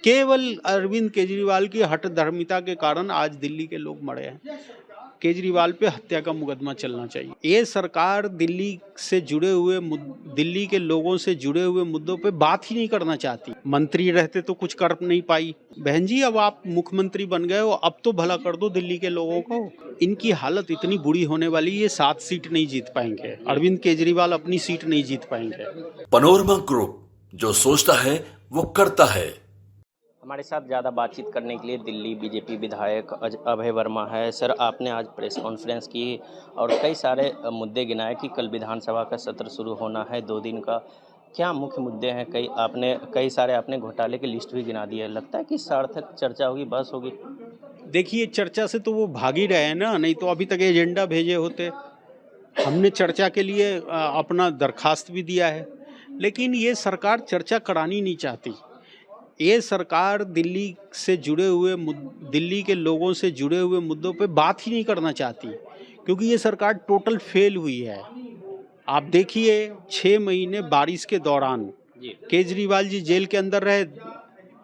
केवल अरविंद केजरीवाल की हठधर्मिता के कारण आज दिल्ली के लोग मरे हैं। केजरीवाल पे हत्या का मुकदमा चलना चाहिए। ये सरकार दिल्ली से जुड़े हुए दिल्ली के लोगों से जुड़े हुए मुद्दों पे बात ही नहीं करना चाहती। मंत्री रहते तो कुछ कर नहीं पाई। बहन जी, अब आप मुख्यमंत्री बन गए हो, अब तो भला कर दो दिल्ली के लोगों को। इनकी हालत इतनी बुरी होने वाली, ये 7 सीट नहीं जीत पाएंगे। अरविंद केजरीवाल अपनी सीट नहीं जीत पाएंगे। पनोरमा ग्रुप, जो सोचता है वो करता है। हमारे साथ ज़्यादा बातचीत करने के लिए दिल्ली बीजेपी विधायक अभय वर्मा है। सर, आपने आज प्रेस कॉन्फ्रेंस की और कई सारे मुद्दे गिनाए कि कल विधानसभा का सत्र शुरू होना है 2 दिन का। क्या मुख्य मुद्दे हैं? कई सारे आपने घोटाले की लिस्ट भी गिना दी है। लगता है कि सार्थक चर्चा होगी, बहस होगी? देखिए, चर्चा से तो वो भाग ही रहे हैं ना, नहीं तो अभी तक एजेंडा भेजे होते। हमने चर्चा के लिए अपना दरखास्त भी दिया है, लेकिन ये सरकार चर्चा करानी नहीं चाहती। ये सरकार दिल्ली के लोगों से जुड़े हुए मुद्दों पे बात ही नहीं करना चाहती, क्योंकि ये सरकार टोटल फेल हुई है। आप देखिए, 6 महीने बारिश के दौरान केजरीवाल जी जेल के अंदर रहे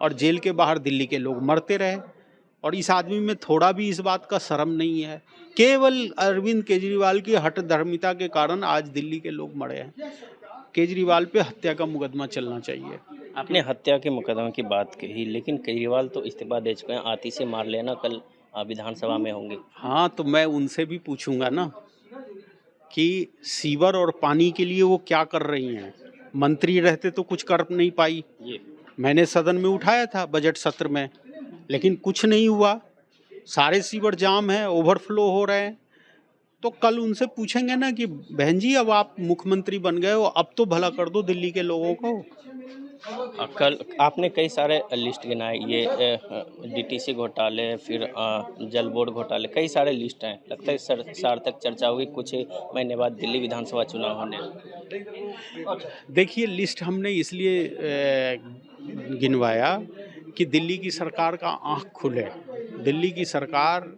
और जेल के बाहर दिल्ली के लोग मरते रहे, और इस आदमी में थोड़ा भी इस बात का शर्म नहीं है। केवल अरविंद केजरीवाल की हठधर्मिता के कारण आज दिल्ली के लोग मरे हैं। केजरीवाल पे हत्या का मुकदमा चलना चाहिए। आपने हत्या के मुकदमे की बात कही, लेकिन केजरीवाल तो इस्तीफा दे चुके हैं। आती से मार लेना कल विधानसभा में होंगे। हाँ, तो मैं उनसे भी पूछूंगा ना कि सीवर और पानी के लिए वो क्या कर रही हैं। मंत्री रहते तो कुछ कर नहीं पाई। मैंने सदन में उठाया था बजट सत्र में, लेकिन कुछ नहीं हुआ। सारे सीवर जाम है, ओवरफ्लो हो रहे हैं। तो कल उनसे पूछेंगे ना कि बहन जी, अब आप मुख्यमंत्री बन गए हो, अब तो भला कर दो दिल्ली के लोगों को। कल आपने कई सारे लिस्ट गिनाए, ये डीटीसी घोटाले, फिर जल बोर्ड घोटाले, कई सारे लिस्ट हैं। लगता है सार्थक चर्चा होगी कुछ महीने बाद दिल्ली विधानसभा चुनाव होने। देखिए, लिस्ट हमने इसलिए गिनवाया कि दिल्ली की सरकार का आँख खुले। दिल्ली की सरकार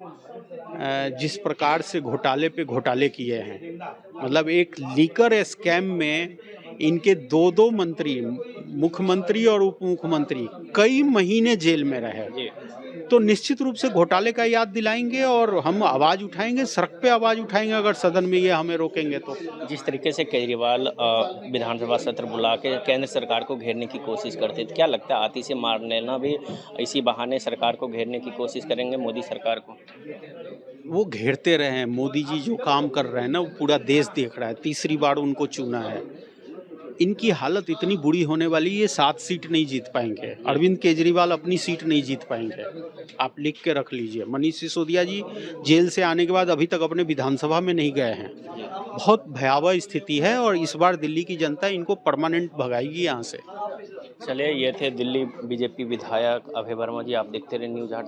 जिस प्रकार से घोटाले पे घोटाले किए हैं, मतलब एक लीकर स्कैम में इनके 2-2 मंत्री, मुख्यमंत्री और उप मुख्यमंत्री कई महीने जेल में रहे, तो निश्चित रूप से घोटाले का याद दिलाएंगे और हम आवाज़ उठाएंगे, सड़क पे आवाज़ उठाएंगे अगर सदन में ये हमें रोकेंगे तो। जिस तरीके से केजरीवाल विधानसभा सत्र बुला के केंद्र सरकार को घेरने की कोशिश करते थे, क्या लगता है आती से मार लेना भी इसी बहाने सरकार को घेरने की कोशिश करेंगे मोदी सरकार को? वो घेरते रहे हैं। मोदी जी जो काम कर रहे हैं ना, वो पूरा देश देख रहा है। तीसरी बार उनको चुना है। इनकी हालत इतनी बुरी होने वाली, ये 7 सीट नहीं जीत पाएंगे। अरविंद केजरीवाल अपनी सीट नहीं जीत पाएंगे। आप लिख के रख लीजिए। मनीष सिसोदिया जी जेल से आने के बाद अभी तक अपने विधानसभा में नहीं गए हैं। बहुत भयावह स्थिति है और इस बार दिल्ली की जनता इनको परमानेंट भगाएगी यहाँ से। चलिए, ये थे दिल्ली बीजेपी विधायक अभय वर्मा जी। आप देखते रहे न्यूज़ 8।